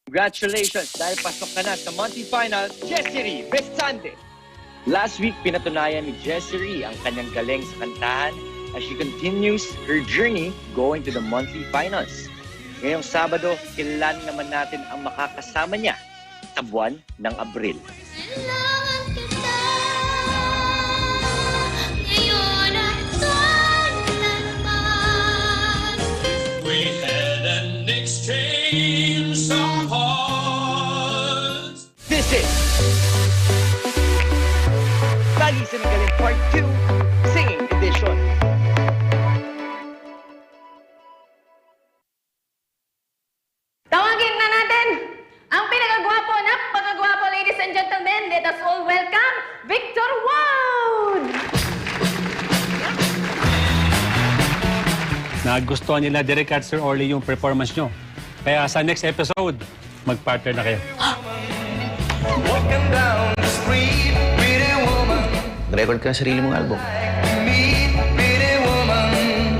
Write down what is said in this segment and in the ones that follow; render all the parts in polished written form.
Congratulations dahil pasok ka na sa monthly final, Jessery Bestante. Last week, pinatunayan ni Jessery ang kanyang galing sa kantahan as she continues her journey going to the monthly finals. Ngayong Sabado, kilalanin naman natin ang makakasama niya sa buwan ng Abril. We had an exchange of hearts. This is Lagi Sinagaling Part 2 Singing Edition. Tawagin na natin ang pinakagwapo, napakagwapo, ladies and gentlemen. Let us all welcome Victor Wood! Nagustuhan nila Derek at Sir Orly yung performance nyo. Kaya sa next episode, mag-partner na kayo. Walking down the street, pretty woman. Record ka ng sarili mong album. Meet pretty woman.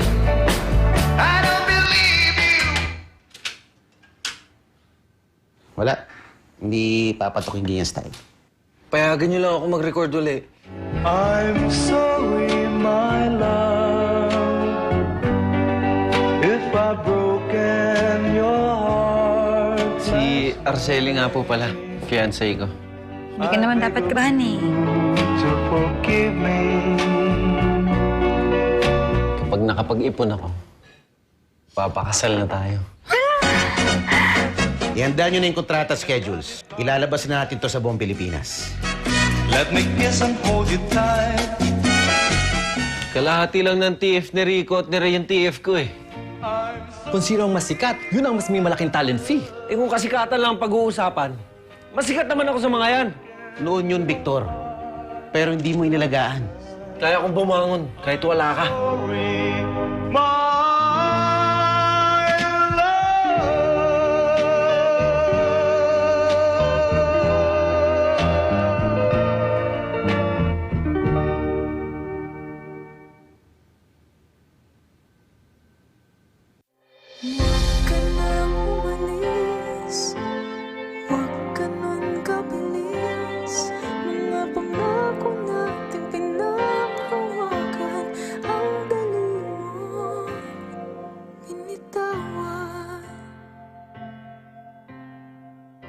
I don't believe you. Wala. Hindi papatok yung ganyan style. Payagan niyo lang ako mag-record uli. I'm sorry, my love, if I've broken your heart. Si Arceli nga po pala, fiancé ko. Hindi ka naman dapat kabahan eh. To forgive me. Kapag nakapag-ipon ako, papakasal na tayo. Ihanda nyo na yung kontrata schedules. Ilalabas na natin to sa buong Pilipinas. Let me kiss and hold you tight. Kalahati lang ng TF ni Rico at ni Ray yung TF ko eh. Kung sino ang mas sikat, yun ang mas may malaking talent fee. Eh kung kasikatan lang ang pag-uusapan, masikat naman ako sa mga yan. Noon yun, Victor. Pero hindi mo inilagaan. Kaya kong bumangon kahit wala ka. My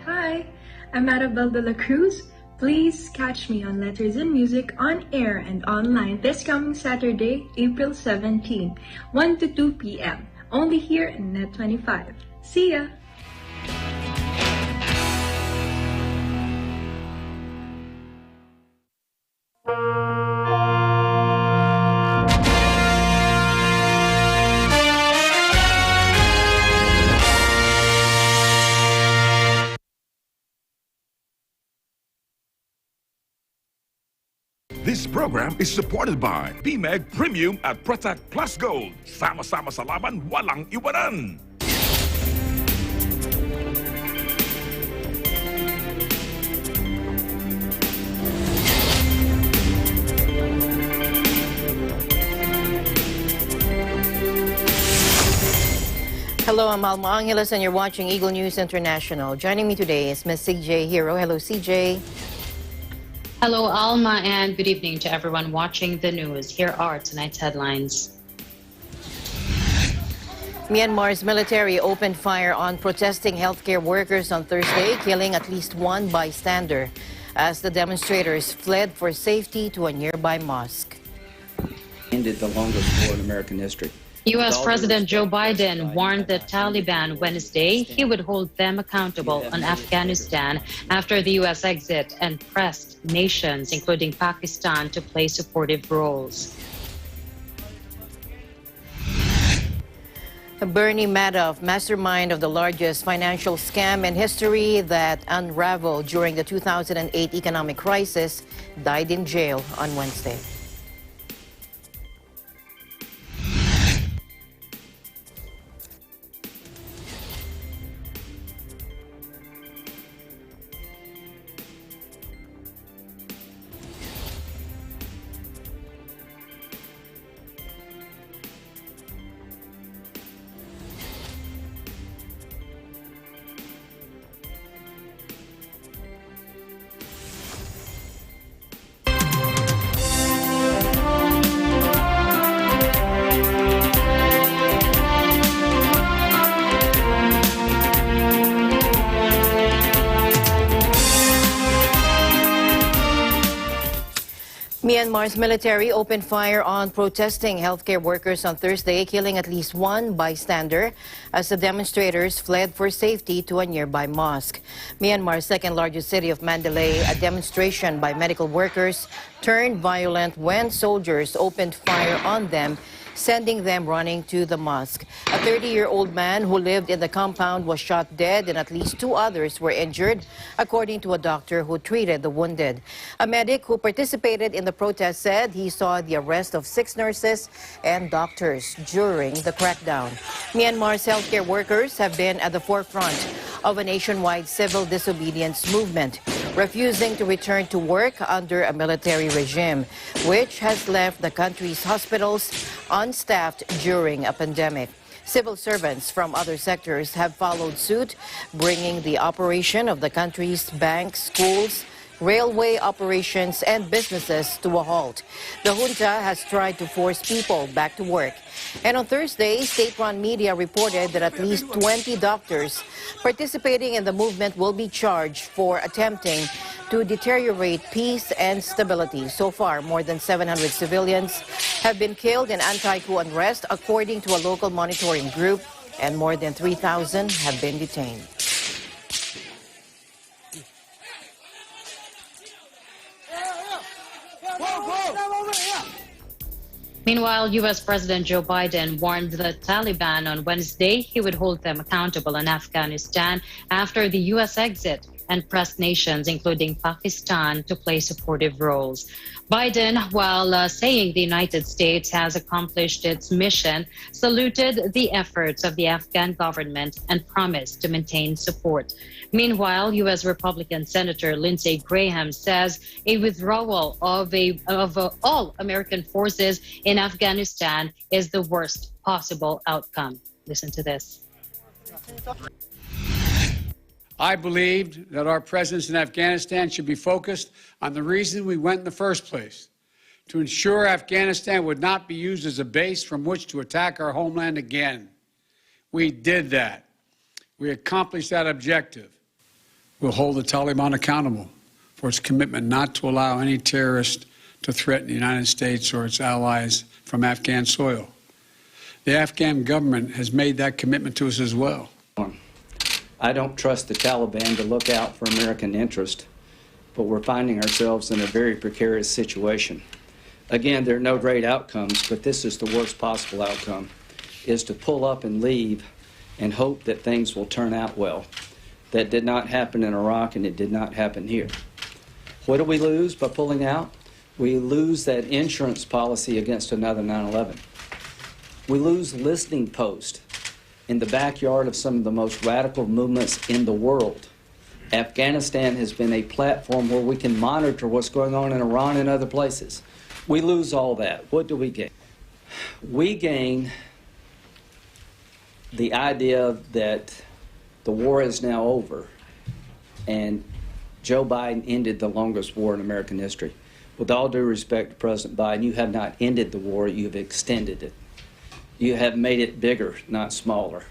Hi, I'm Arabelle de la Cruz. Please catch me on Letters and Music on air and online this coming Saturday, April 17, 1 to 2 p.m. Only here in Net 25. See ya! This program is supported by PMEG Premium at Protect Plus Gold. Sama-sama sa laban, walang iwanan. Hello, I'm Alma Angeles and you're watching Eagle News International. Joining me today is Ms. CJ Hero. Hello, CJ. Hello, Alma, and good evening to everyone watching the news. Here are tonight's headlines. Myanmar's military opened fire on protesting healthcare workers on Thursday, killing at least one bystander as the demonstrators fled for safety to a nearby mosque. Ended the longest war in American history. U.S. President Joe Biden warned the Taliban Wednesday he would hold them accountable on Afghanistan after the U.S. exit and pressed nations, including Pakistan, to play supportive roles. Bernie Madoff, mastermind of the largest financial scam in history that unraveled during the 2008 economic crisis, died in jail on Wednesday. Myanmar's military opened fire on protesting healthcare workers on Thursday, killing at least one bystander as the demonstrators fled for safety to a nearby mosque. Myanmar's second-largest city of Mandalay, a demonstration by medical workers turned violent when soldiers opened fire on them, sending them running to the mosque. A 30-year-old man who lived in the compound was shot dead and at least 2 others were injured, according to a doctor who treated the wounded. A medic who participated in the protest said he saw the arrest of 6 nurses and doctors during the crackdown. Myanmar's healthcare workers have been at the forefront of a nationwide civil disobedience movement, refusing to return to work under a military regime, which has left the country's hospitals unstaffed during a pandemic. Civil servants from other sectors have followed suit, bringing the operation of the country's banks, schools, railway operations and businesses to a halt. The junta has tried to force people back to work. And on Thursday, state-run media reported that at least 20 doctors participating in the movement will be charged for attempting to deteriorate peace and stability. So far, more than 700 civilians have been killed in anti-coup unrest, according to a local monitoring group, and more than 3,000 have been detained. Meanwhile, U.S. President Joe Biden warned the Taliban on Wednesday he would hold them accountable in Afghanistan after the U.S. exit and pressed nations, including Pakistan, to play supportive roles. Biden, while saying the United States has accomplished its mission, saluted the efforts of the Afghan government and promised to maintain support. Meanwhile, U.S. Republican Senator Lindsey Graham says a withdrawal of all American forces in Afghanistan is the worst possible outcome. Listen to this. I believed that our presence in Afghanistan should be focused on the reason we went in the first place, to ensure Afghanistan would not be used as a base from which to attack our homeland again. We did that. We accomplished that objective. We'll hold the Taliban accountable for its commitment not to allow any terrorist to threaten the United States or its allies from Afghan soil. The Afghan government has made that commitment to us as well. I don't trust the Taliban to look out for American interest, but we're finding ourselves in a very precarious situation. Again, there are no great outcomes, but this is the worst possible outcome, is to pull up and leave and hope that things will turn out well. That did not happen in Iraq, and it did not happen here. What do we lose by pulling out? We lose that insurance policy against another 9/11. We lose listening posts in the backyard of some of the most radical movements in the world. Afghanistan has been a platform where we can monitor what's going on in Iran and other places. We lose all that. What do we gain? We gain the idea that the war is now over and Joe Biden ended the longest war in American history. With all due respect to President Biden, you have not ended the war, you have extended it. You have made it bigger, not smaller.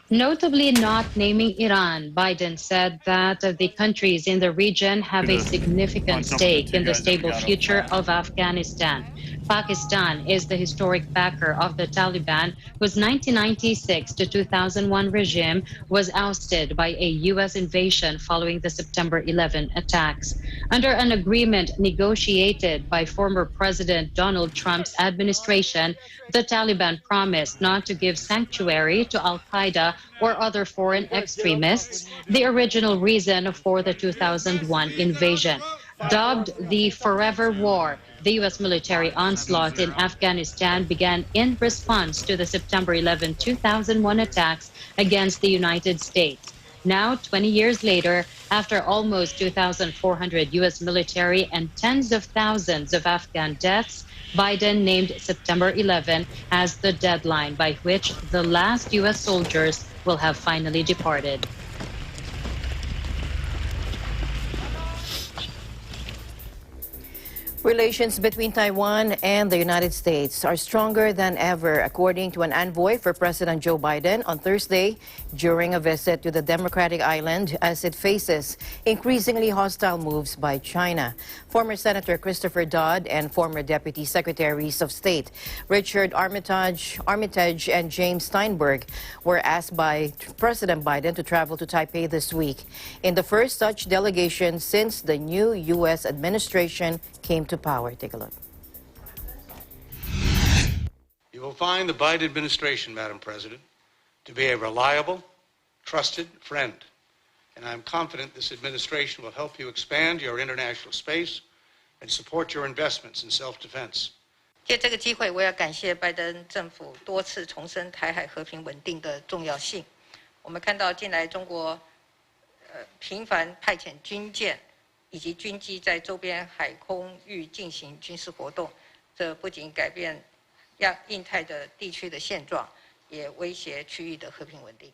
Notably not naming Iran, Biden said that the countries in the region have a significant stake in the stable future of Afghanistan. Pakistan is the historic backer of the Taliban, whose 1996 to 2001 regime was ousted by a U.S. invasion following the September 11 attacks. Under an agreement negotiated by former President Donald Trump's administration, the Taliban promised not to give sanctuary to Al-Qaeda or other foreign extremists, the original reason for the 2001 invasion. Dubbed the Forever War, the U.S. military onslaught in Afghanistan began in response to the September 11, 2001 attacks against the United States. Now, 20 years later, after almost 2,400 U.S. military and tens of thousands of Afghan deaths, Biden named September 11 as the deadline by which the last U.S. soldiers will have finally departed. Relations between Taiwan and the United States are stronger than ever, according to an envoy for President Joe Biden on Thursday during a visit to the Democratic Island as it faces increasingly hostile moves by China. Former Senator Christopher Dodd and former Deputy Secretaries of State Richard Armitage and James Steinberg were asked by President Biden to travel to Taipei this week in the first such delegation since the new U.S. administration came to power. Take a look. You will find the Biden administration, Madam President, to be a reliable, trusted friend. And I'm confident this administration will help you expand your international space and support your investments in self-defense. 借这个机会，我要感谢拜登政府多次重申台海和平稳定的重要性。我们看到近来中国频繁派遣军舰以及军机在周边海空域进行军事活动，这不仅改变印太的地区的现状，也威胁区域的和平稳定。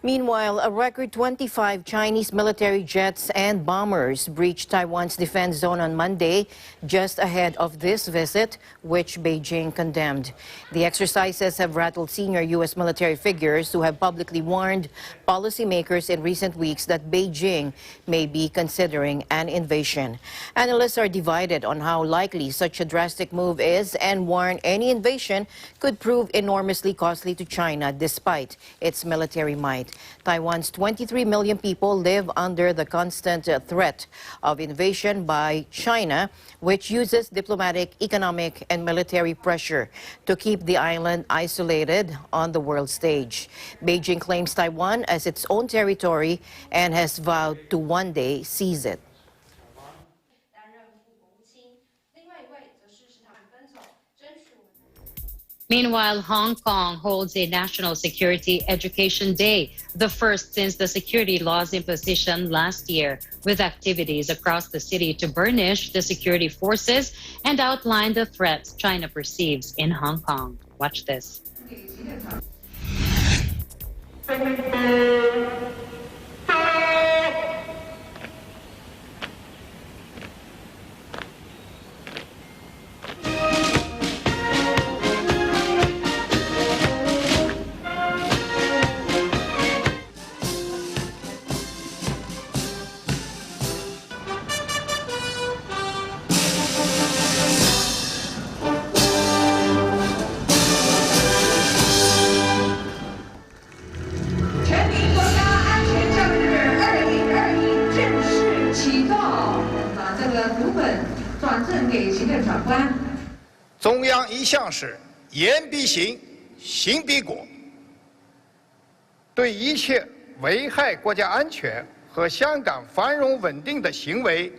Meanwhile, a record 25 Chinese military jets and bombers breached Taiwan's defense zone on Monday, just ahead of this visit, which Beijing condemned. The exercises have rattled senior U.S. military figures who have publicly warned policymakers in recent weeks that Beijing may be considering an invasion. Analysts are divided on how likely such a drastic move is and warn any invasion could prove enormously costly to China despite its military might. Taiwan's 23 million people live under the constant threat of invasion by China, which uses diplomatic, economic, and military pressure to keep the island isolated on the world stage. Beijing claims Taiwan as its own territory and has vowed to one day seize it. Meanwhile, Hong Kong holds a National Security Education Day, the first since the security laws imposition last year, with activities across the city to burnish the security forces and outline the threats China perceives in Hong Kong. Watch this.长官，中央一向是言必行，行必果。对一切危害国家安全和香港繁荣稳定的行为，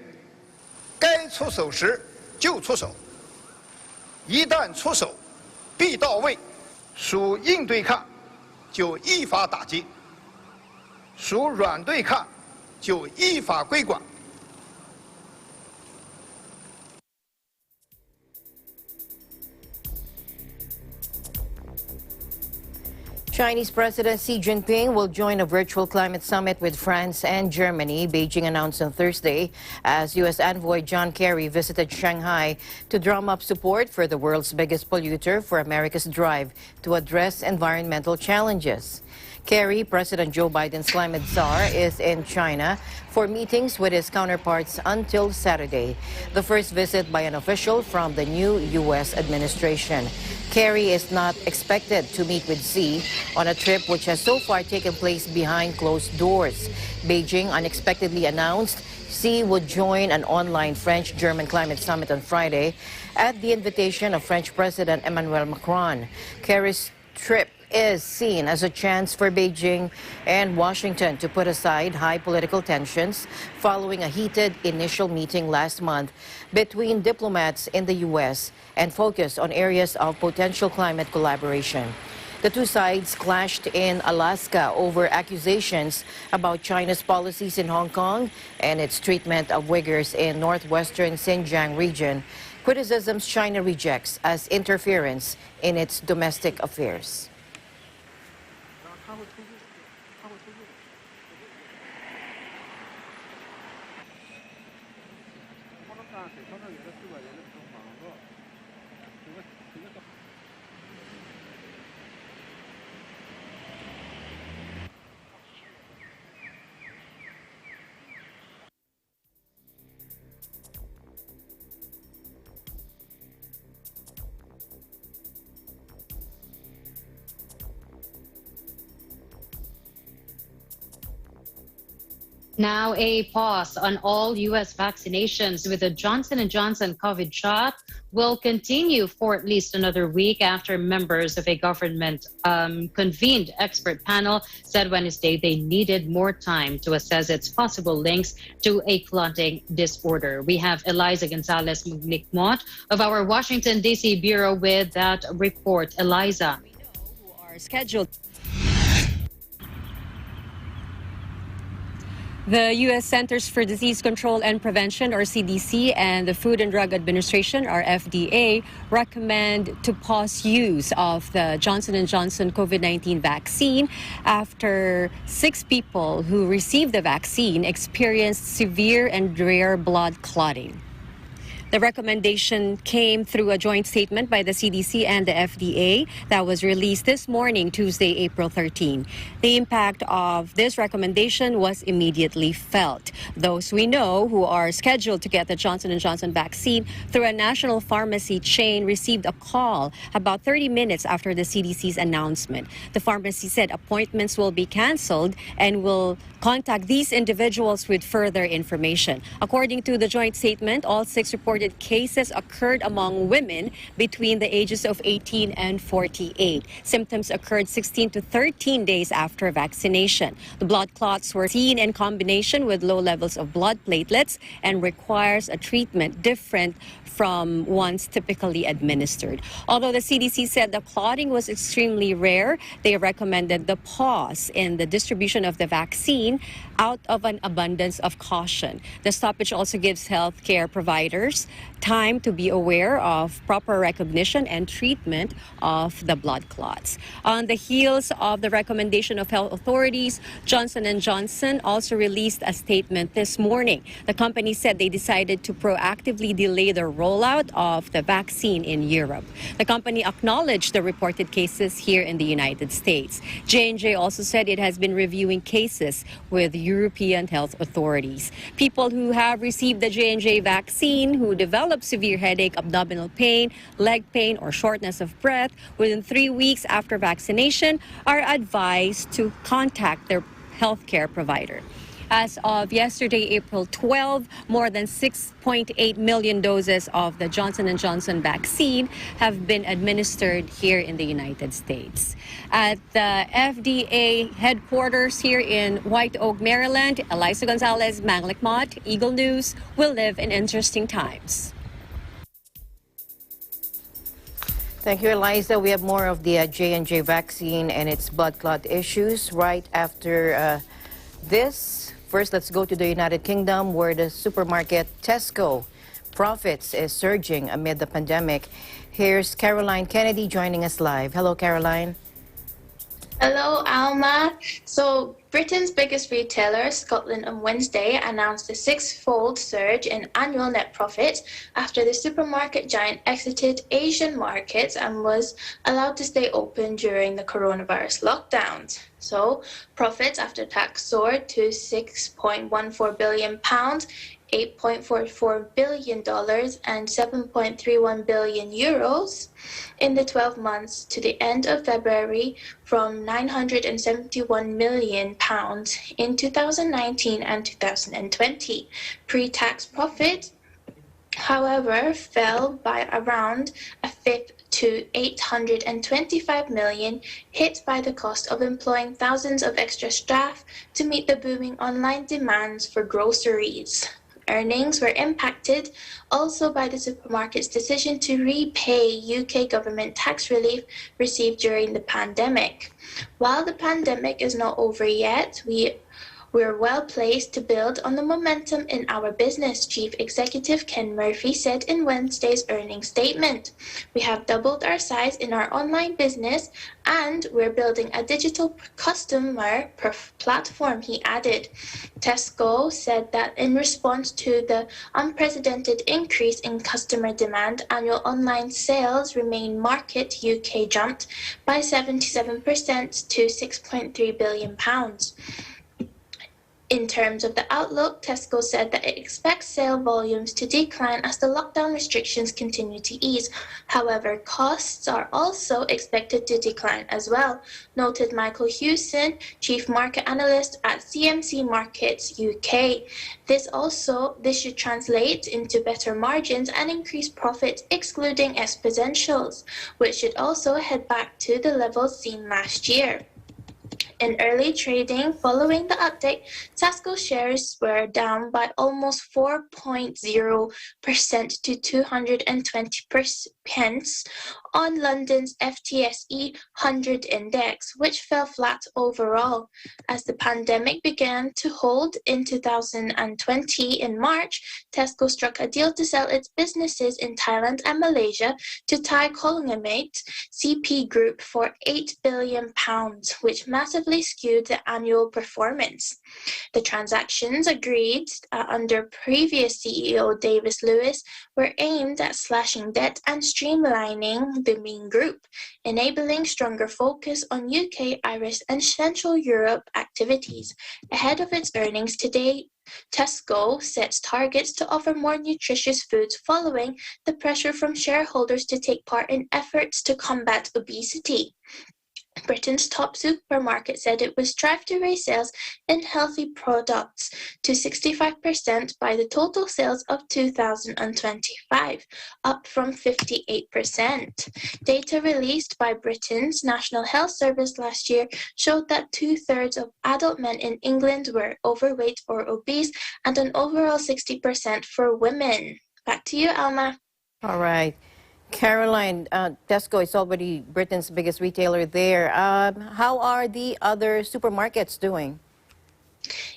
该出手时就出手，一旦出手，必到位。属硬对抗，就依法打击；属软对抗，就依法归管。 Chinese President Xi Jinping will join a virtual climate summit with France and Germany, Beijing announced on Thursday, as U.S. envoy John Kerry visited Shanghai to drum up support for the world's biggest polluter for America's drive to address environmental challenges. Kerry, President Joe Biden's climate czar, is in China for meetings with his counterparts until Saturday, the first visit by an official from the new U.S. administration. Kerry is not expected to meet with Xi on a trip which has so far taken place behind closed doors. Beijing unexpectedly announced Xi would join an online French-German climate summit on Friday at the invitation of French President Emmanuel Macron. Kerry's trip is seen as a chance for Beijing and Washington to put aside high political tensions following a heated initial meeting last month between diplomats in the U.S. and focus on areas of potential climate collaboration. The two sides clashed in Alaska over accusations about China's policies in Hong Kong and its treatment of Uyghurs in northwestern Xinjiang region, criticisms China rejects as interference in its domestic affairs. Now, a pause on all U.S. vaccinations with the Johnson & Johnson COVID shot will continue for at least another week after members of a government-convened expert panel said Wednesday they needed more time to assess its possible links to a clotting disorder. We have Eliza Gonzalez Mugnikmot of our Washington, D.C. Bureau with that report. Eliza. Who are scheduled. The U.S. Centers for Disease Control and Prevention, or CDC, and the Food and Drug Administration, or FDA, recommend to pause use of the Johnson & Johnson COVID-19 vaccine after 6 people who received the vaccine experienced severe and rare blood clotting. The recommendation came through a joint statement by the CDC and the FDA that was released this morning, Tuesday, April 13. The impact of this recommendation was immediately felt. Those we know who are scheduled to get the Johnson & Johnson vaccine through a national pharmacy chain received a call about 30 minutes after the CDC's announcement. The pharmacy said appointments will be canceled and will contact these individuals with further information. According to the joint statement, all 6 reported cases occurred among women between the ages of 18 and 48. Symptoms occurred 16 to 13 days after vaccination. The blood clots were seen in combination with low levels of blood platelets and requires a treatment different from ones typically administered. Although the CDC said the clotting was extremely rare, they recommended the pause in the distribution of the vaccine out of an abundance of caution. The stoppage also gives healthcare providers time to be aware of proper recognition and treatment of the blood clots. On the heels of the recommendation of health authorities, Johnson & Johnson also released a statement this morning. The company said they decided to proactively delay the rollout of the vaccine in Europe. The company acknowledged the reported cases here in the United States. J&J also said it has been reviewing cases with European health authorities. People who have received the J&J vaccine who develop severe headache, abdominal pain, leg pain, or shortness of breath within 3 weeks after vaccination are advised to contact their healthcare provider. As of yesterday, April 12, more than 6.8 million doses of the Johnson & Johnson vaccine have been administered here in the United States. At the FDA headquarters here in White Oak, Maryland, Eliza Gonzalez, Manglikmot, Eagle News. Will live in interesting times. Thank you, Eliza. We have more of the J&J vaccine and its blood clot issues right after this. First, let's go to the United Kingdom, where the supermarket Tesco profits is surging amid the pandemic. Here's Caroline Kennedy joining us live. Hello, Caroline. Hello, Alma. So, Britain's biggest retailer, Scotland, on Wednesday announced a 6-fold surge in annual net profits after the supermarket giant exited Asian markets and was allowed to stay open during the coronavirus lockdowns. So, profits after tax soared to £6.14 billion, $8.44 billion and 7.31 billion euros in the 12 months to the end of February, from 971 million pounds in 2019 and 2020. Pre-tax profit, however, fell by around a fifth to 825 million, hit by the cost of employing thousands of extra staff to meet the booming online demands for groceries. Earnings were impacted also by the supermarket's decision to repay UK government tax relief received during the pandemic. While the pandemic is not over yet, we We're well placed to build on the momentum in our business, Chief Executive Ken Murphy said in Wednesday's earnings statement. We have doubled our size in our online business and we're building a digital customer platform, he added. Tesco said that in response to the unprecedented increase in customer demand, annual online sales remain market UK jumped by 77% to £6.3 billion. In terms of the outlook, Tesco said that it expects sale volumes to decline as the lockdown restrictions continue to ease. However, costs are also expected to decline as well, noted Michael Hewson, Chief Market Analyst at CMC Markets UK. This should translate into better margins and increased profits excluding exponentials, which should also head back to the levels seen last year. In early trading, following the update, Tesco shares were down by almost 4.0% to 220 pence on London's FTSE 100 index, which fell flat overall. As the pandemic began to hold in 2020 in March, Tesco struck a deal to sell its businesses in Thailand and Malaysia to Thai conglomerate CP Group for £8 billion, which massively skewed the annual performance. The transactions agreed under previous CEO Davis Lewis were aimed at slashing debt and streamlining the main group, enabling stronger focus on UK, Irish and Central Europe activities. Ahead of its earnings today, Tesco sets targets to offer more nutritious foods following the pressure from shareholders to take part in efforts to combat obesity. Britain's top supermarket said it would strive to raise sales in healthy products to 65% by the total sales of 2025, up from 58%. Data released by Britain's National Health Service last year showed that 2/3 of adult men in England were overweight or obese and an overall 60% for women. Back to you, Alma. All right. Caroline, Tesco is already Britain's biggest retailer there. How are the other supermarkets doing?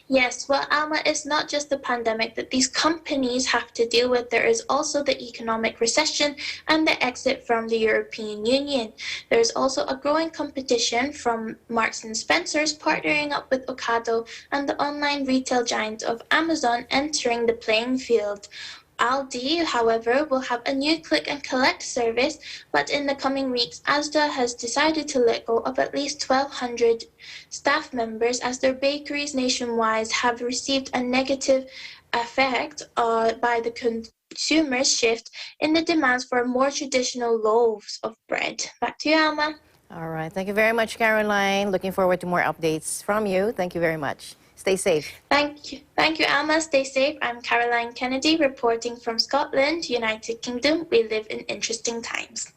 Yes, well, Alma, it's not just the pandemic that these companies have to deal with. There is also the economic recession and the exit from the European Union. There's also a growing competition from Marks and Spencer's partnering up with Ocado and the online retail giant of Amazon entering the playing field. Aldi, however, will have a new click and collect service, but in the coming weeks, Asda has decided to let go of at least 1,200 staff members as their bakeries nationwide have received a negative effect by the consumer shift in the demands for more traditional loaves of bread. Back to you, Alma. All right. Thank you very much, Caroline. Looking forward to more updates from you. Thank you very much. Stay safe. Thank you, Alma. Stay safe. I'm Caroline Kennedy reporting from Scotland, United Kingdom. We live in interesting times.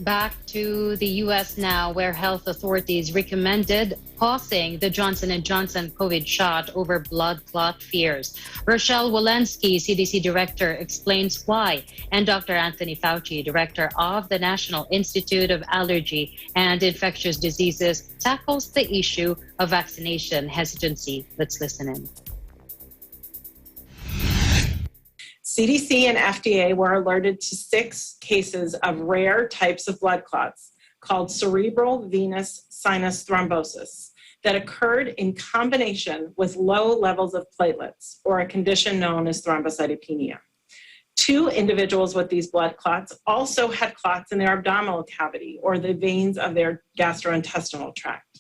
Back to the U.S. now, where health authorities recommended pausing the Johnson & Johnson COVID shot over blood clot fears. Rochelle Walensky, CDC Director, explains why, and Dr. Anthony Fauci, Director of the National Institute of Allergy and Infectious Diseases, tackles the issue of vaccination hesitancy. Let's listen in. CDC and FDA were alerted to 6 cases of rare types of blood clots called cerebral venous sinus thrombosis that occurred in combination with low levels of platelets, or a condition known as thrombocytopenia. 2 individuals with these blood clots also had clots in their abdominal cavity, or the veins of their gastrointestinal tract.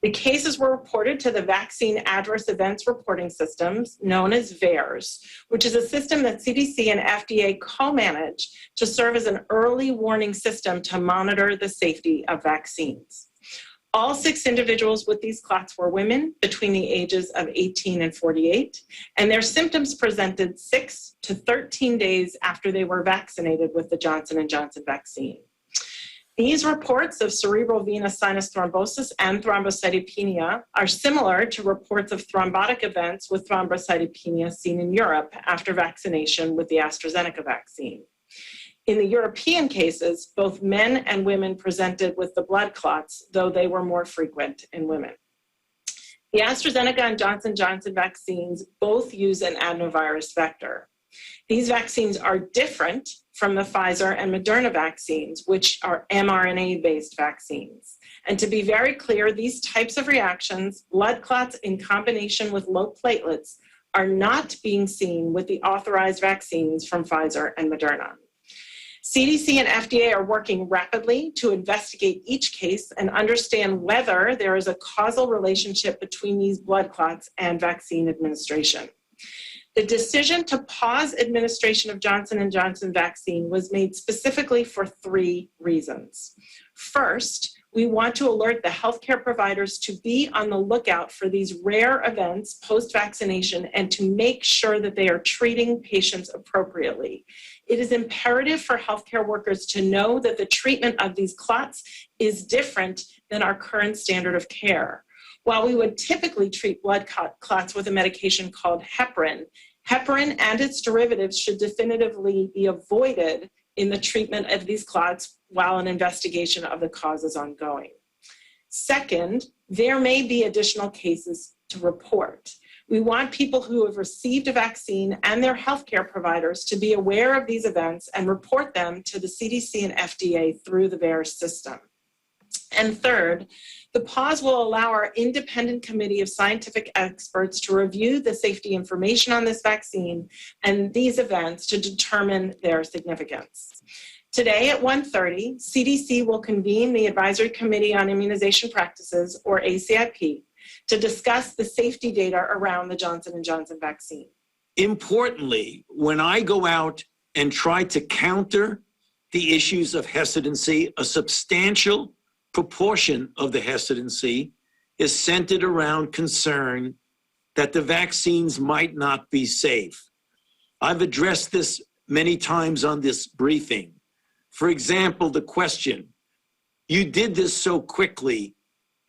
The cases were reported to the Vaccine Adverse Events Reporting Systems, known as VAERS, which is a system that CDC and FDA co-manage to serve as an early warning system to monitor the safety of vaccines. All 6 individuals with these clots were women between the ages of 18 and 48, and their symptoms presented 6 to 13 days after they were vaccinated with the Johnson & Johnson vaccine. These reports of cerebral venous sinus thrombosis and thrombocytopenia are similar to reports of thrombotic events with thrombocytopenia seen in Europe after vaccination with the AstraZeneca vaccine. In the European cases, both men and women presented with the blood clots, though they were more frequent in women. The AstraZeneca and Johnson & Johnson vaccines both use an adenovirus vector. These vaccines are different from the Pfizer and Moderna vaccines, which are mRNA-based vaccines. And to be very clear, these types of reactions, blood clots in combination with low platelets, are not being seen with the authorized vaccines from Pfizer and Moderna. CDC and FDA are working rapidly to investigate each case and understand whether there is a causal relationship between these blood clots and vaccine administration. The decision to pause administration of Johnson & Johnson vaccine was made specifically for 3 reasons. First, we want to alert the healthcare providers to be on the lookout for these rare events post-vaccination and to make sure that they are treating patients appropriately. It is imperative for healthcare workers to know that the treatment of these clots is different than our current standard of care. While we would typically treat blood clots with a medication called heparin, heparin and its derivatives should definitively be avoided in the treatment of these clots while an investigation of the cause is ongoing. Second, there may be additional cases to report. We want people who have received a vaccine and their healthcare providers to be aware of these events and report them to the CDC and FDA through the VAERS system. And third, the pause will allow our independent committee of scientific experts to review the safety information on this vaccine and these events to determine their significance. Today at 1:30, CDC will convene the Advisory Committee on Immunization Practices, or ACIP, to discuss the safety data around the Johnson & Johnson vaccine. Importantly, when I go out and try to counter the issues of hesitancy, a substantial proportion of the hesitancy is centered around concern that the vaccines might not be safe. I've addressed this many times on this briefing. For example, the question, you did this so quickly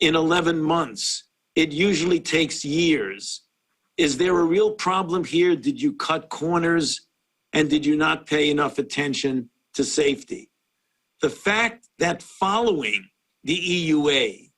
in 11 months. It usually takes years. Is there a real problem here? Did you cut corners and did you not pay enough attention to safety? The fact that following the EUA,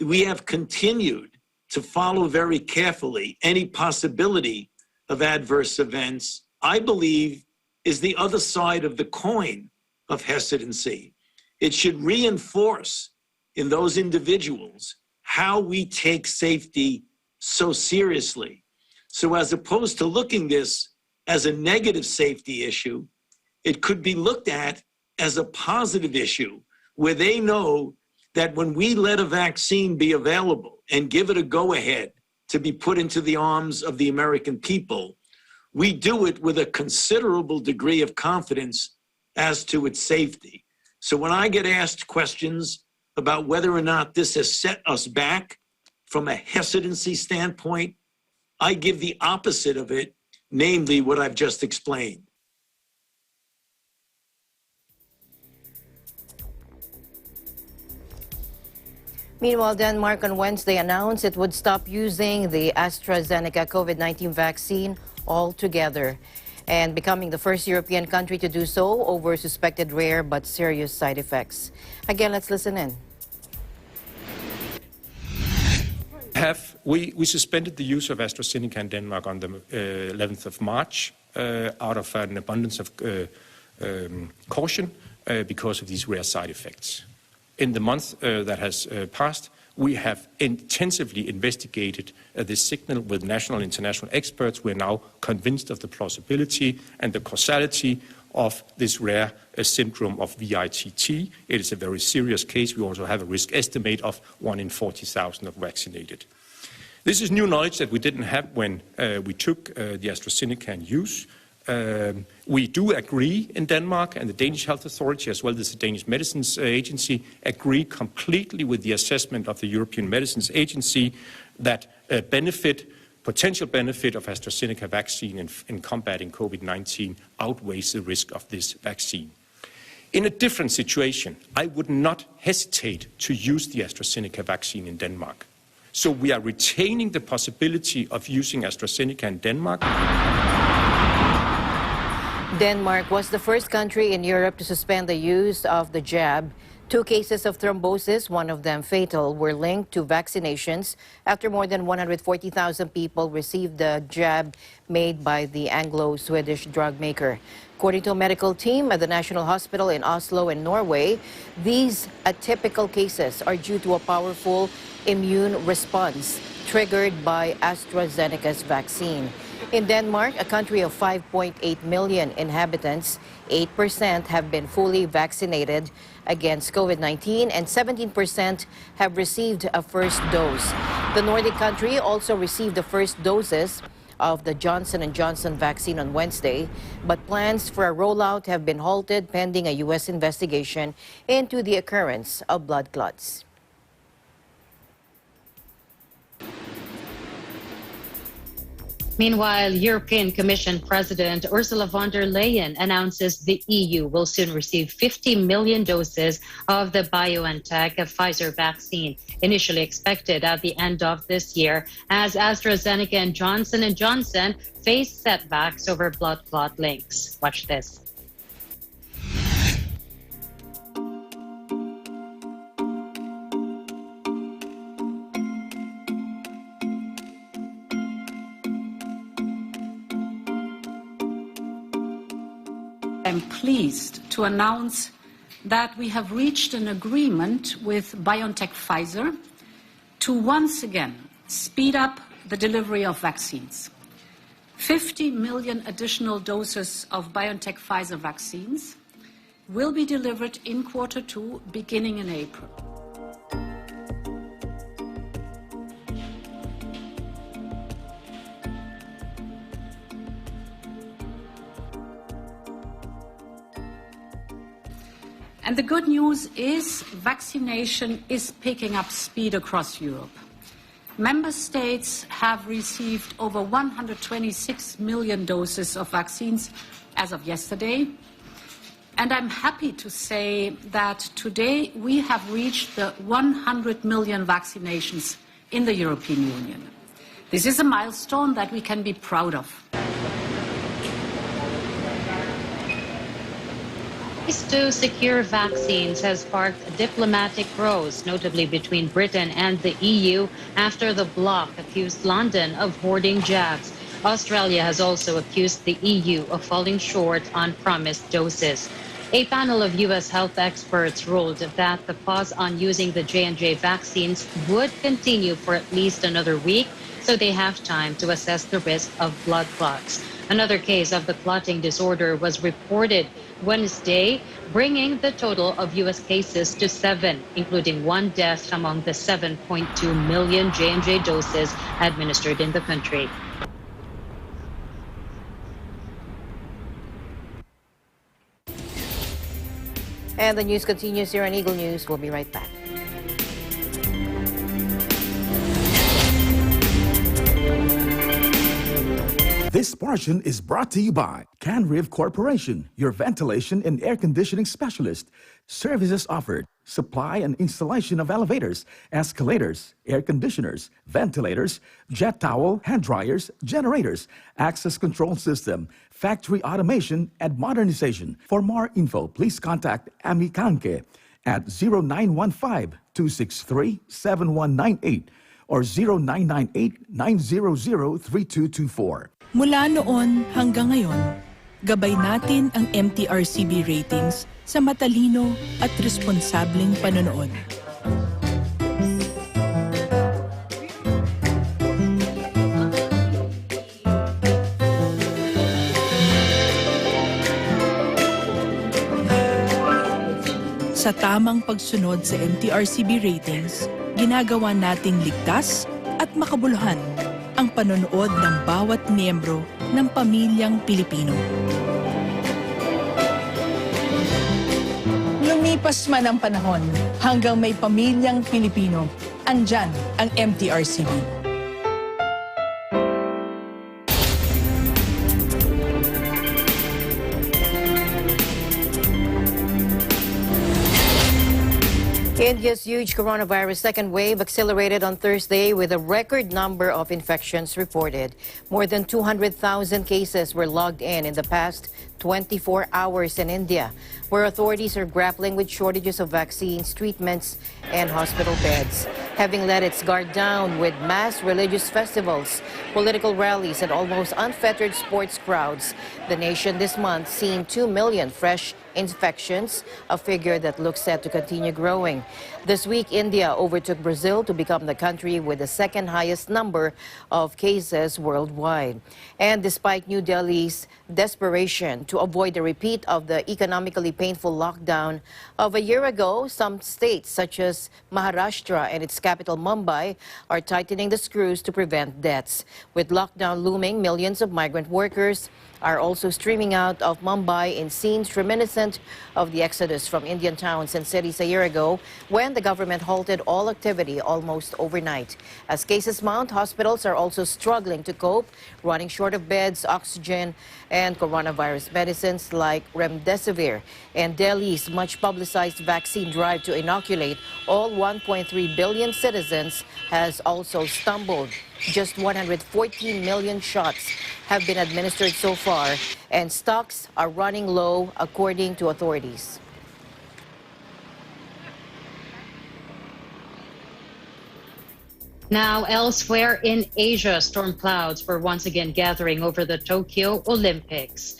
we have continued to follow very carefully any possibility of adverse events, I believe, is the other side of the coin of hesitancy. It should reinforce in those individuals how we take safety so seriously. So as opposed to looking this as a negative safety issue, it could be looked at as a positive issue where they know that when we let a vaccine be available and give it a go-ahead to be put into the arms of the American people, we do it with a considerable degree of confidence as to its safety. So when I get asked questions about whether or not this has set us back from a hesitancy standpoint, I give the opposite of it, namely what I've just explained. Meanwhile, Denmark on Wednesday announced it would stop using the AstraZeneca COVID-19 vaccine altogether, and becoming the first European country to do so over suspected rare but serious side effects. Again, let's listen in. We suspended the use of AstraZeneca in Denmark on the 11th of March out of an abundance of caution because of these rare side effects. In the month that has passed, we have intensively investigated this signal with national and international experts. We're now convinced of the plausibility and the causality of this rare syndrome of VITT. It is a very serious case. We also have a risk estimate of 1 in 40,000 of vaccinated. This is new knowledge that we didn't have when we took the AstraZeneca in use. We do agree in Denmark, and the Danish Health Authority, as well as the Danish Medicines Agency, agree completely with the assessment of the European Medicines Agency that potential benefit of AstraZeneca vaccine in combating COVID-19 outweighs the risk of this vaccine. In a different situation, I would not hesitate to use the AstraZeneca vaccine in Denmark. So we are retaining the possibility of using AstraZeneca in Denmark. Denmark was the first country in Europe to suspend the use of the jab. 2 cases of thrombosis, one of them fatal, were linked to vaccinations after more than 140,000 people received the jab made by the Anglo-Swedish drug maker. According to a medical team at the National Hospital in Oslo in Norway, these atypical cases are due to a powerful immune response triggered by AstraZeneca's vaccine. In Denmark, a country of 5.8 million inhabitants, 8% have been fully vaccinated against COVID-19 and 17% have received a first dose. The Nordic country also received the first doses of the Johnson & Johnson vaccine on Wednesday, but plans for a rollout have been halted pending a U.S. investigation into the occurrence of blood clots. Meanwhile, European Commission President Ursula von der Leyen announces the EU will soon receive 50 million doses of the BioNTech Pfizer vaccine, initially expected at the end of this year, as AstraZeneca and Johnson & Johnson face setbacks over blood clot links. Watch this. I'm pleased to announce that we have reached an agreement with BioNTech Pfizer to once again speed up the delivery of vaccines. 50 million additional doses of BioNTech Pfizer vaccines will be delivered in Q2 beginning in April. And the good news is vaccination is picking up speed across Europe. Member states have received over 126 million doses of vaccines as of yesterday. And I'm happy to say that today we have reached the 100 million vaccinations in the European Union. This is a milestone that we can be proud of. To secure vaccines has sparked diplomatic rows, notably between Britain and the EU, after the bloc accused London of hoarding jabs. Australia has also accused the EU of falling short on promised doses. A panel of U.S. health experts ruled that the pause on using the J&J vaccines would continue for at least another week, so they have time to assess the risk of blood clots. Another case of the clotting disorder was reported Wednesday, bringing the total of U.S. cases to 7, including 1 death among the 7.2 million J&J doses administered in the country. And the news continues here on Eagle News. We'll be right back. This portion is brought to you by Canriv Corporation, your ventilation and air conditioning specialist. Services offered: supply and installation of elevators, escalators, air conditioners, ventilators, jet towel, hand dryers, generators, access control system, factory automation, and modernization. For more info, please contact Ami Kanke at 0915-263-7198 or 0998-900-3224. Mula noon hanggang ngayon, gabay natin ang MTRCB ratings sa matalino at responsableng panonood. Sa tamang pagsunod sa MTRCB ratings, ginagawa nating ligtas at makabuluhan ang panonood ng bawat miyembro ng pamilyang Pilipino. Lumipas man ang panahon, hanggang may pamilyang Pilipino, andyan ang MTRCB. India's huge coronavirus second wave accelerated on Thursday with a record number of infections reported. More than 200,000 cases were logged in the past 24 hours in India, where authorities are grappling with shortages of vaccines, treatments, and hospital beds. Having let its guard down with mass religious festivals, political rallies, and almost unfettered sports crowds, the nation this month seen 2 million fresh infections, a figure that looks set to continue growing. This week, India overtook Brazil to become the country with the second highest number of cases worldwide. And despite New Delhi's desperation to avoid a repeat of the economically painful lockdown of a year ago, some states such as Maharashtra and its capital Mumbai are tightening the screws to prevent deaths. With lockdown looming, millions of migrant workers are also streaming out of Mumbai in scenes reminiscent of the exodus from Indian towns and cities a year ago when the government halted all activity almost overnight. As cases mount, hospitals are also struggling to cope, running short of beds, oxygen, and coronavirus medicines like remdesivir. And Delhi's much-publicized vaccine drive to inoculate all 1.3 billion citizens has also stumbled. Just 114 million shots have been administered so far, and stocks are running low, according to authorities. Now, elsewhere in Asia, storm clouds were once again gathering over the Tokyo Olympics.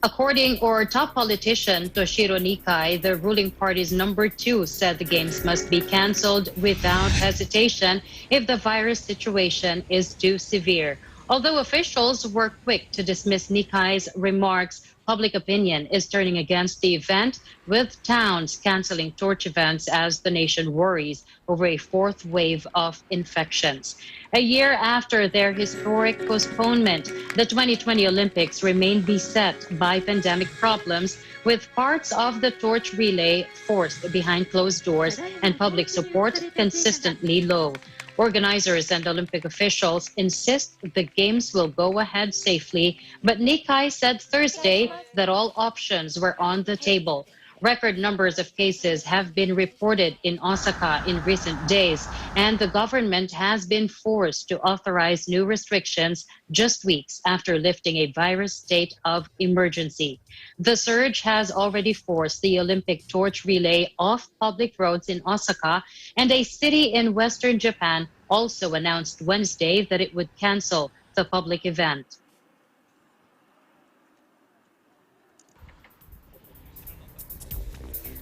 Top politician Toshiro Nikai, the ruling party's #2, said the games must be canceled without hesitation if the virus situation is too severe. Although officials were quick to dismiss Nikai's remarks, public opinion is turning against the event, with towns canceling torch events as the nation worries over a fourth wave of infections. A year after their historic postponement, the 2020 Olympics remain beset by pandemic problems, with parts of the torch relay forced behind closed doors and public support consistently low. Organizers and Olympic officials insist the games will go ahead safely, but Nikai said Thursday that all options were on the table. Record numbers of cases have been reported in Osaka in recent days, and the government has been forced to authorize new restrictions just weeks after lifting a virus state of emergency. The surge has already forced the Olympic torch relay off public roads in Osaka, and a city in western Japan also announced Wednesday that it would cancel the public event.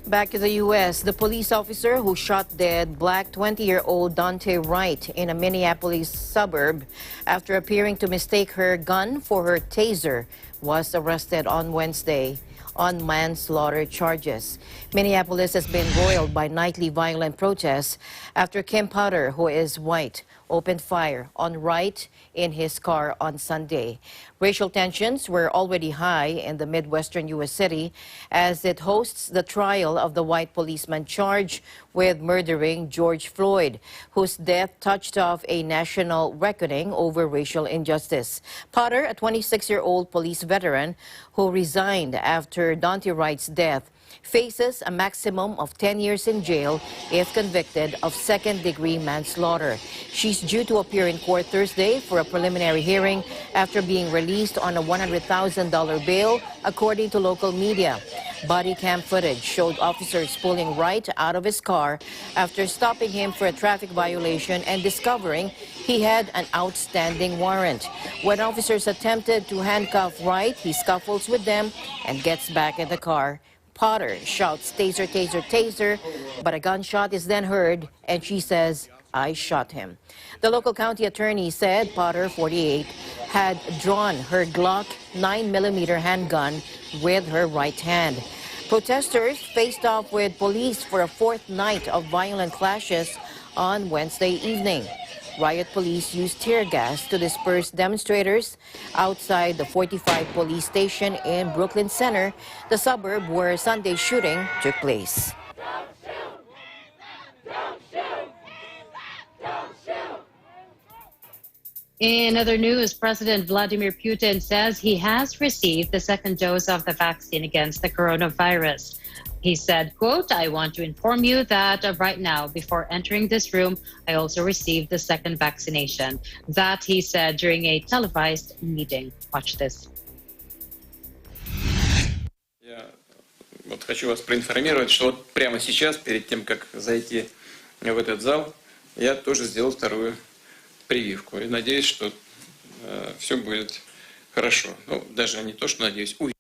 Back to the U.S., the police officer who shot dead Black 20-year-old Dante Wright in a Minneapolis suburb after appearing to mistake her gun for her taser was arrested on Wednesday on manslaughter charges. Minneapolis has been roiled by nightly violent protests after Kim Potter, who is white, opened fire on Wright in his car on Sunday. Racial tensions were already high in the Midwestern U.S. city as it hosts the trial of the white policeman charged with murdering George Floyd, whose death touched off a national reckoning over racial injustice. Potter, a 26-year-old police veteran who resigned after Dante Wright's death, faces a maximum of 10 years in jail if convicted of second-degree manslaughter. She's due to appear in court Thursday for a preliminary hearing after being released on a $100,000 bail, according to local media. Body cam footage showed officers pulling Wright out of his car after stopping him for a traffic violation and discovering he had an outstanding warrant. When officers attempted to handcuff Wright, he scuffles with them and gets back in the car. Potter shouts, "Taser, taser, taser," but a gunshot is then heard, and she says, "I shot him." The local county attorney said Potter, 48, had drawn her Glock 9mm handgun with her right hand. Protesters faced off with police for a fourth night of violent clashes on Wednesday evening. Riot police used tear gas to disperse demonstrators outside the 45 police station in Brooklyn Center, the suburb where Sunday's shooting took place. In other news, President Vladimir Putin says he has received the second dose of the vaccine against the coronavirus. He said, quote, "I want to inform you that right now, before entering this room, I also received the second vaccination." That he said during a televised meeting. Watch this. Я вот хочу вас проинформировать, что вот прямо сейчас, перед тем, как зайти в этот зал, я тоже сделал вторую прививку. И надеюсь, что все будет хорошо. Ну, даже не то, что надеюсь, уверен.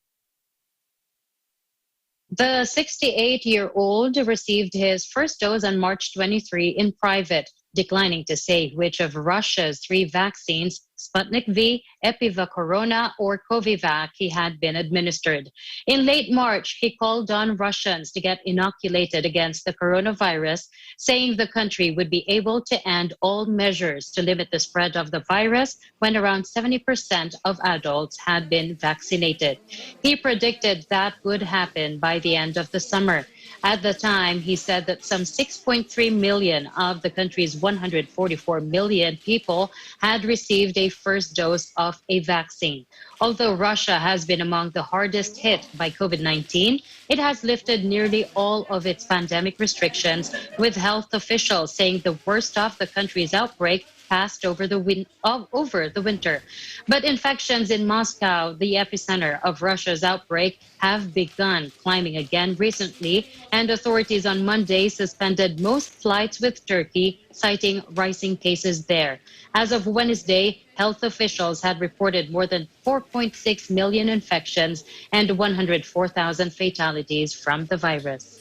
The 68-year-old received his first dose on March 23 in private, declining to say which of Russia's 3 vaccines, Sputnik V, Epiva Corona, or Covivac, he had been administered. In late March, he called on Russians to get inoculated against the coronavirus, saying the country would be able to end all measures to limit the spread of the virus when around 70% of adults had been vaccinated. He predicted that would happen by the end of the summer. At the time, he said that some 6.3 million of the country's 144 million people had received a first dose of a vaccine. Although Russia has been among the hardest hit by COVID-19, it has lifted nearly all of its pandemic restrictions, with health officials saying the worst of the country's outbreak passed over the winter. But infections in Moscow, the epicenter of Russia's outbreak, have begun climbing again recently, and authorities on Monday suspended most flights with Turkey, citing rising cases there. As of Wednesday, health officials had reported more than 4.6 million infections and 104,000 fatalities from the virus.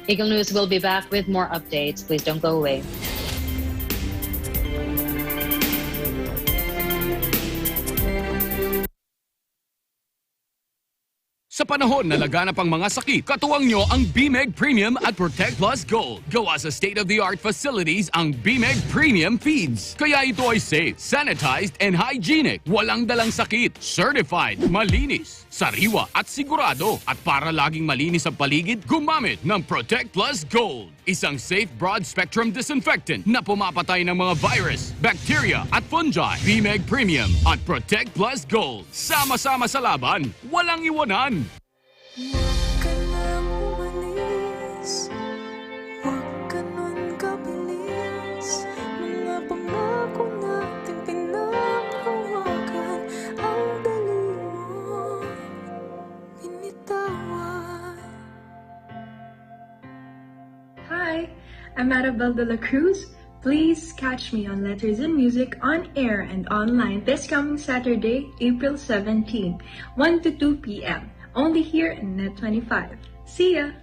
Eagle News will be back with more updates. Please don't go away. Sa panahon na laganap ang mga sakit, katuwang nyo ang BMEG Premium at Protect Plus Gold. Gawa sa state-of-the-art facilities ang BMEG Premium Feeds. Kaya ito ay safe, sanitized, and hygienic. Walang dalang sakit. Certified, malinis, sariwa at sigurado. At para laging malinis ang paligid, gumamit ng Protect Plus Gold. Isang safe broad-spectrum disinfectant na pumapatay ng mga virus, bacteria at fungi. BMEG Premium at Protect Plus Gold. Sama-sama sa laban, walang iwanan. Hi, I'm Arabelle de la Cruz. Please catch me on Letters in Music on air and online this coming Saturday, April 17, 1 to 2 p.m. Only here in Net 25. See ya!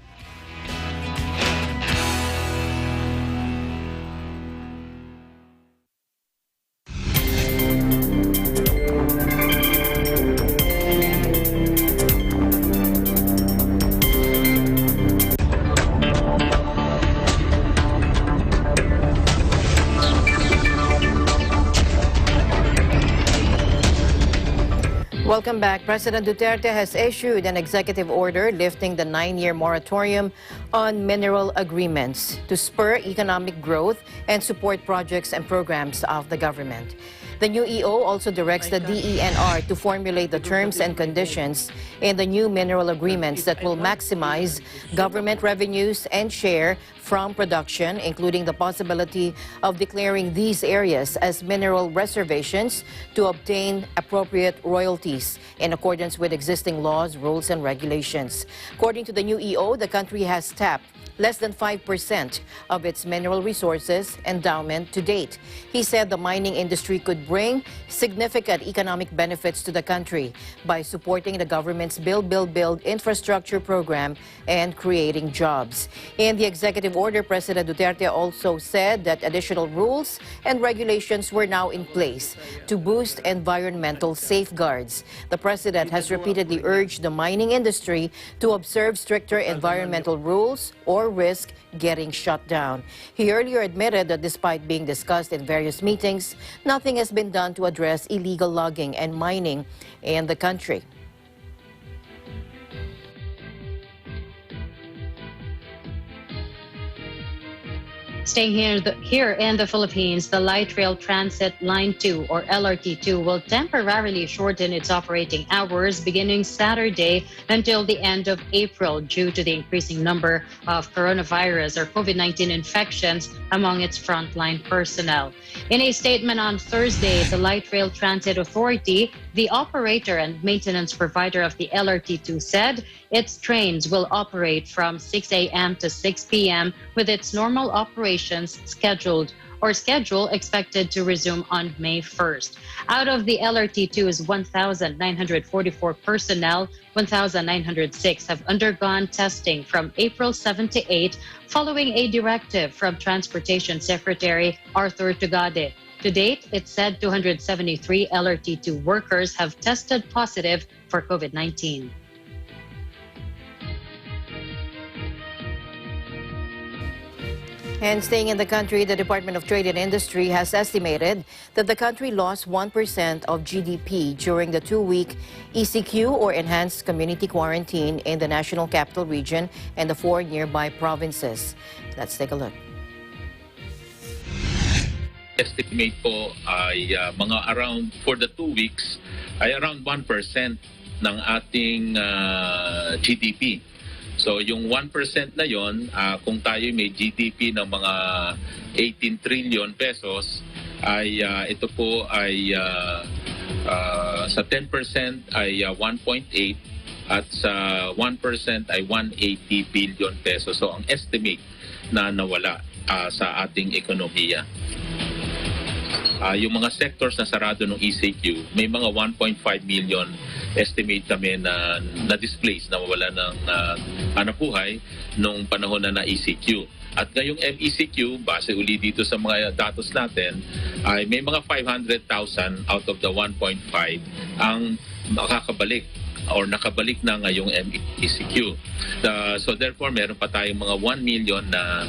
Welcome back. President Duterte has issued an executive order lifting the 9-year moratorium on mineral agreements to spur economic growth and support projects and programs of the government. The new EO also directs the DENR to formulate the terms and conditions in the new mineral agreements that will maximize government revenues and share from production, including the possibility of declaring these areas as mineral reservations to obtain appropriate royalties in accordance with existing laws, rules, and regulations. According to the new EO, the country has tapped less than 5% of its mineral resources endowment to date. He said the mining industry could bring significant economic benefits to the country by supporting the government's Build, Build, Build infrastructure program and creating jobs. In the executive order, President Duterte also said that additional rules and regulations were now in place to boost environmental safeguards. The president has repeatedly urged the mining industry to observe stricter environmental rules or risk getting shut down. He earlier admitted that despite being discussed in various meetings, nothing has been done to address illegal logging and mining in the country. Staying here in the Philippines, the Light Rail Transit Line 2 or LRT2 will temporarily shorten its operating hours beginning Saturday until the end of April due to the increasing number of coronavirus or COVID-19 infections among its frontline personnel. In a statement on Thursday, the Light Rail Transit Authority, the operator and maintenance provider of the LRT2, said its trains will operate from 6 a.m. to 6 p.m. with its normal operations schedule expected to resume on May 1st. Out of the LRT2's 1,944 personnel, 1,906 have undergone testing from April 7 to 8 following a directive from Transportation Secretary Arthur Tugade. To date, it said 273 LRT2 workers have tested positive for COVID-19. And staying in the country, the Department of Trade and Industry has estimated that the country lost 1% of GDP during the 2-week ECQ or Enhanced Community Quarantine in the National Capital Region and the 4 nearby provinces. Let's take a look. Estimate po ay mga around, for the 2 weeks, ay around 1% ng ating GDP. So yung 1% na yon, kung tayo may GDP ng mga 18 trillion pesos, ay ito po ay sa 10% ay 1.8 at sa 1% ay 180 billion pesos. So ang estimate na nawala sa ating ekonomiya. Yung mga sectors na sarado ng ECQ, may mga 1.5 million estimate kami na na-displace, na wala ng hanapbuhay nung panahon na ECQ. At ngayong MECQ, base uli dito sa mga datos natin, ay may mga 500,000 out of the 1.5 ang makakabalik or nakabalik na ngayong MECQ. So therefore, meron pa tayong mga 1 million na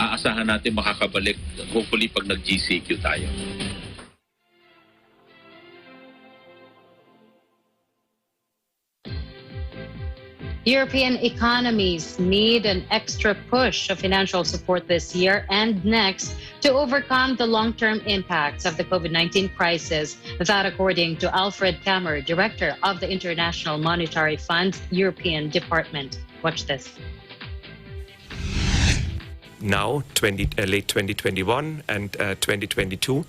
aasahan natin makakabalik hopefully pag nag-GCQ tayo. European economies need an extra push of financial support this year and next to overcome the long-term impacts of the COVID-19 crisis. That according to Alfred Kammer, Director of the International Monetary Fund's European Department. Watch this. Now, late 2021 and 2022,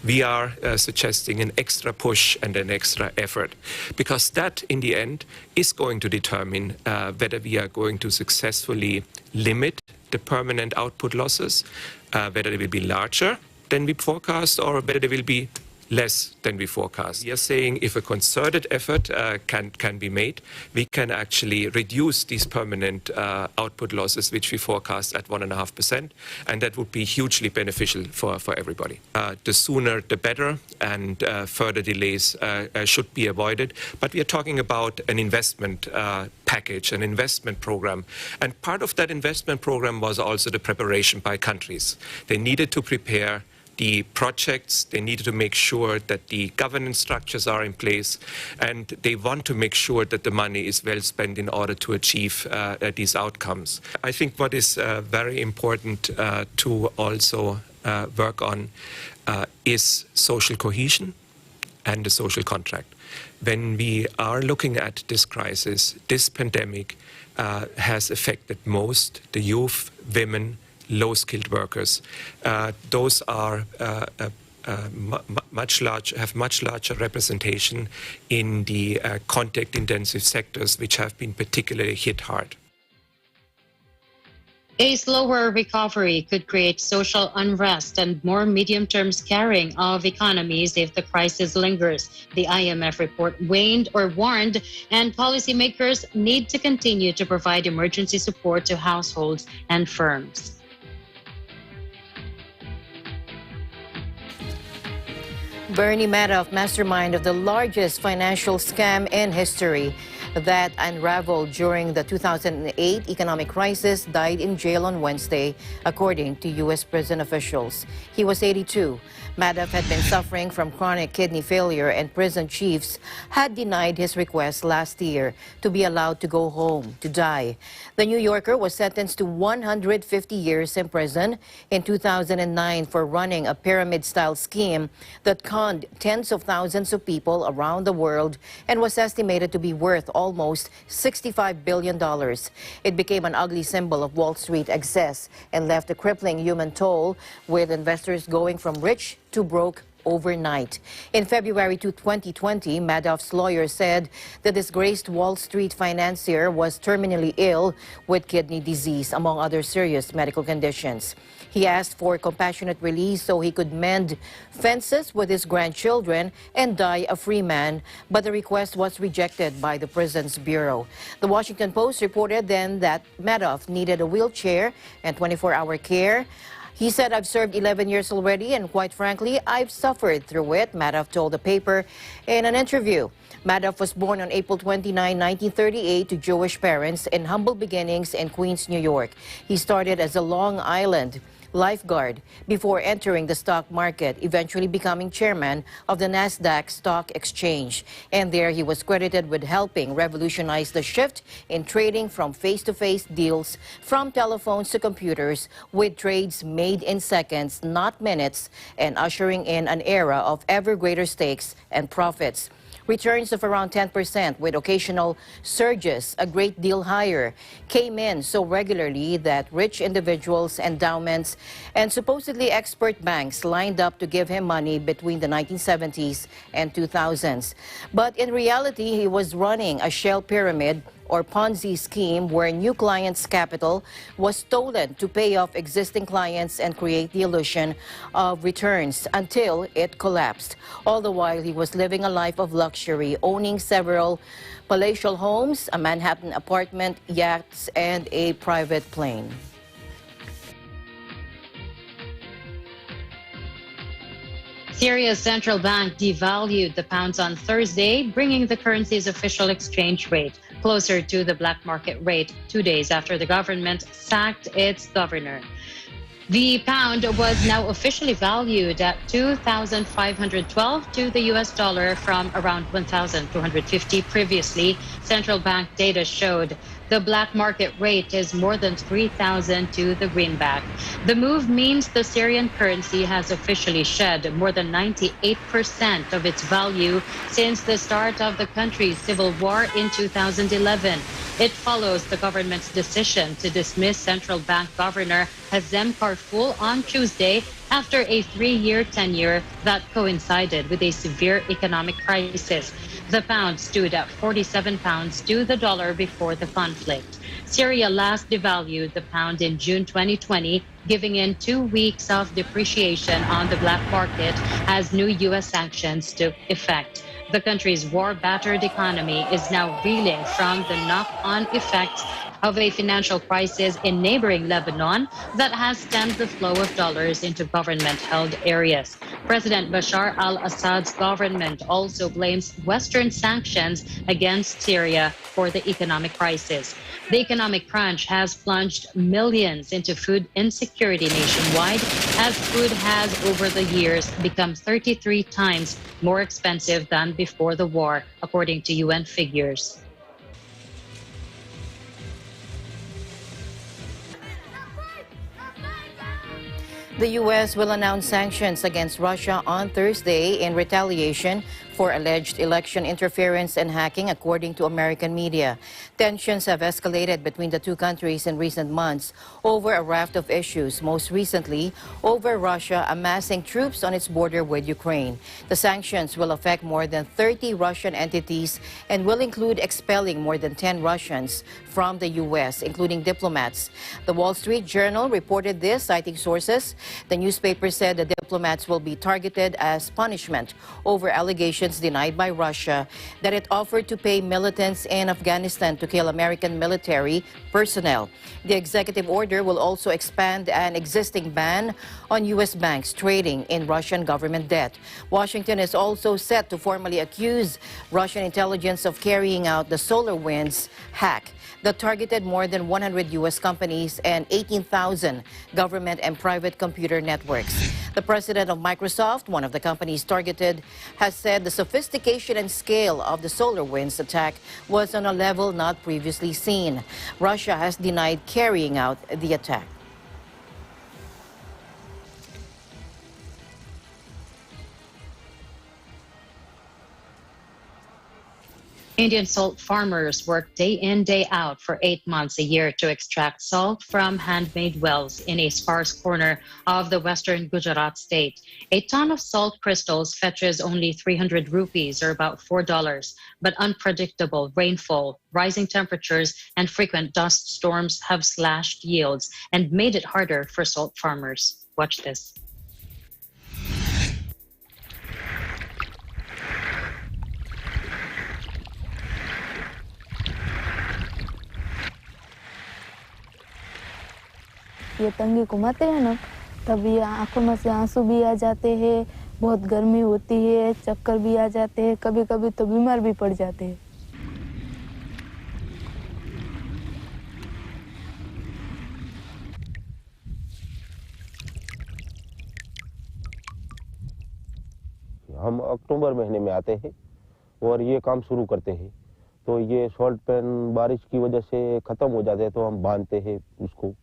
we are suggesting an extra push and an extra effort, because that, in the end, is going to determine whether we are going to successfully limit the permanent output losses, whether they will be larger than we forecast or whether they will be less than we forecast. We are saying if a concerted effort can be made, we can actually reduce these permanent output losses, which we forecast at 1.5%, and that would be hugely beneficial for everybody. The sooner the better, and further delays should be avoided. But we are talking about an investment package, an investment program. And part of that investment program was also the preparation by countries. They needed to prepare the projects, they needed to make sure that the governance structures are in place, and they want to make sure that the money is well spent in order to achieve these outcomes. I think what is very important to also work on is social cohesion and the social contract. When we are looking at this crisis, this pandemic has affected most the youth, women, low-skilled workers. Those are have much larger representation in the contact-intensive sectors, which have been particularly hit hard. A slower recovery could create social unrest and more medium-term scarring of economies if the crisis lingers. The IMF report warned, and policymakers need to continue to provide emergency support to households and firms. Bernie Madoff, mastermind of the largest financial scam in history that unraveled during the 2008 economic crisis, died in jail on Wednesday, according to U.S. prison officials. He was 82. Madoff had been suffering from chronic kidney failure, and prison chiefs had denied his request last year to be allowed to go home to die. The New Yorker was sentenced to 150 years in prison in 2009 for running a pyramid-style scheme that conned tens of thousands of people around the world and was estimated to be worth almost $65 billion. It became an ugly symbol of Wall Street excess and left a crippling human toll, with investors going from rich to broke overnight. In February 2020, Madoff's lawyer said the disgraced Wall Street financier was terminally ill with kidney disease, among other serious medical conditions. He asked for compassionate release so he could mend fences with his grandchildren and die a free man, but the request was rejected by the prison's bureau. The Washington Post reported then that Madoff needed a wheelchair and 24-hour care. He said, "I've served 11 years already, and quite frankly, I've suffered through it," Madoff told the paper in an interview. Madoff was born on April 29, 1938 to Jewish parents in humble beginnings in Queens, New York. He started as a Long Island lifeguard before entering the stock market, eventually becoming chairman of the Nasdaq Stock Exchange. And there he was credited with helping revolutionize the shift in trading from face-to-face deals from telephones to computers, with trades made in seconds, not minutes, and ushering in an era of ever greater stakes and profits. Returns of around 10%, with occasional surges a great deal higher, came in so regularly that rich individuals, endowments, and supposedly expert banks lined up to give him money between the 1970s and 2000s. But in reality, he was running a shell pyramid or Ponzi scheme where new clients' capital was stolen to pay off existing clients and create the illusion of returns until it collapsed. All the while, he was living a life of luxury, owning several palatial homes, a Manhattan apartment, yachts, and a private plane. Syria's central bank devalued the pound on Thursday, bringing the currency's official exchange rate closer to the black market rate 2 days after the government sacked its governor. The pound was now officially valued at $2,512 to the US dollar from around $1,250 previously. Central bank data showed the black market rate is more than 3,000 to the greenback. The move means the Syrian currency has officially shed more than 98% of its value since the start of the country's civil war in 2011. It follows the government's decision to dismiss central bank governor Hazem Karfoul on Tuesday after a 3-year tenure that coincided with a severe economic crisis. The pound stood at 47 pounds to the dollar before the conflict. Syria last devalued the pound in June 2020, giving in 2 weeks of depreciation on the black market as new U.S. sanctions took effect. The country's war-battered economy is now reeling from the knock-on effects of a financial crisis in neighboring Lebanon that has stemmed the flow of dollars into government-held areas. President Bashar al-Assad's government also blames Western sanctions against Syria for the economic crisis. The economic crunch has plunged millions into food insecurity nationwide, as food has over the years become 33 times more expensive than before the war, according to UN figures. The U.S. will announce sanctions against Russia on Thursday in retaliation for alleged election interference and hacking, according to American media. Tensions have escalated between the two countries in recent months over a raft of issues, most recently over Russia amassing troops on its border with Ukraine. The sanctions will affect more than 30 Russian entities and will include expelling more than 10 Russians from the U.S., including diplomats. The Wall Street Journal reported this, citing sources. The newspaper said the diplomats will be targeted as punishment over allegations denied by Russia that it offered to pay militants in Afghanistan to kill American military personnel. The executive order will also expand an existing ban on U.S. banks trading in Russian government debt. Washington is also set to formally accuse Russian intelligence of carrying out the SolarWinds hack that targeted more than 100 U.S. companies and 18,000 government and private computers computer networks. The president of Microsoft, one of the companies targeted, has said the sophistication and scale of the SolarWinds attack was on a level not previously seen. Russia has denied carrying out the attack. Indian salt farmers work day in, day out for 8 months a year to extract salt from handmade wells in a sparse corner of the western Gujarat state. A ton of salt crystals fetches only 300 rupees, or about $4. But unpredictable rainfall, rising temperatures, and frequent dust storms have slashed yields and made it harder for salt farmers. Watch this. ये तंगी घुमाते हैं ना, तब ये आंखों में से आंसू भी आ जाते हैं, बहुत गर्मी होती है, चक्कर भी आ जाते हैं, कभी कभी तो बीमार भी पड़ जाते हैं। हम अक्टूबर महीने में आते हैं और ये काम शुरू करते हैं, तो ये सॉल्ट पैन बारिश की वजह से ख़त्म हो जाते हैं, तो हम बांधते हैं उसको,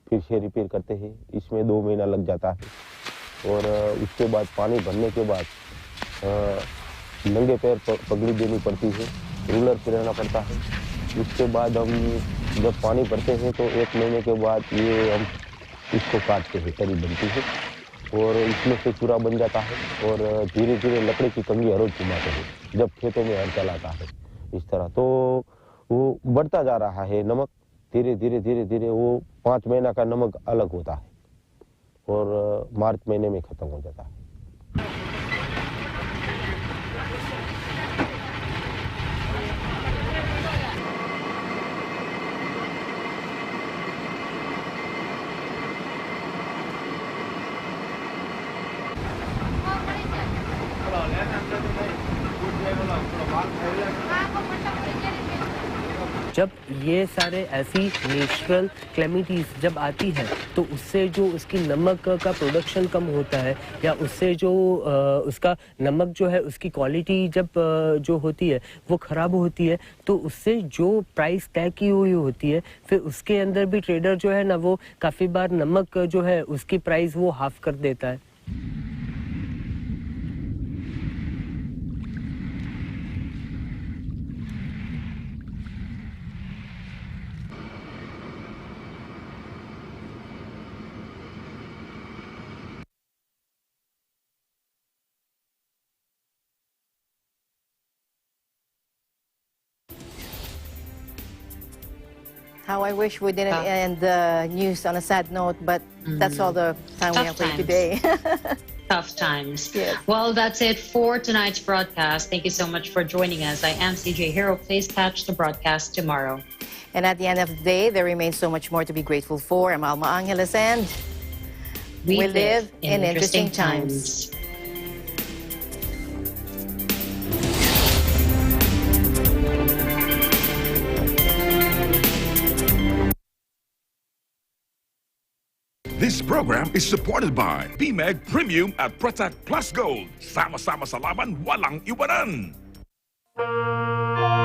फिर से रिपेयर करते हैं। इसमें 2 महीना लग जाता है और उसके बाद पानी भरने के बाद नंगे पैर पगड़ी देनी पड़ती है, रूलर पे रहना पड़ता है। उसके बाद हम जब पानी भरते हैं तो 1 महीने के बाद ये हम इसको काटते हैं, तरी बनती है और इसमें से चूरा बन जाता है और धीरे धीरे लकड़ी की कंघी हर रोज घुमाते हैं जब खेतों में हल चलाता है। इस तरह तो वो बढ़ता जा रहा है नमक, धीरे धीरे धीरे धीरे वो 5 महीना का नमक अलग होता है और मार्च महीने में खत्म हो जाता है। जब ये सारे ऐसी नेचुरल क्लेमिटीज़ जब आती है तो उससे जो उसकी नमक का प्रोडक्शन कम होता है या उससे जो उसका नमक जो है उसकी क्वालिटी जब जो होती है वो ख़राब होती है, तो उससे जो प्राइस तय की हुई होती है फिर उसके अंदर भी ट्रेडर जो है ना वो काफ़ी बार नमक जो है उसकी प्राइस वो हाफ कर देता है। How I wish we didn't end the news on a sad note, but that's all the time we have for today. Tough times. Yes. Well, that's it for tonight's broadcast. Thank you so much for joining us. I am CJ Hero. Please catch the broadcast tomorrow. And at the end of the day, there remains so much more to be grateful for. I'm Alma Angeles, and we live in interesting times. This program is supported by BMEG Premium at Protect Plus Gold. Sama-sama sa laban, walang iwanan.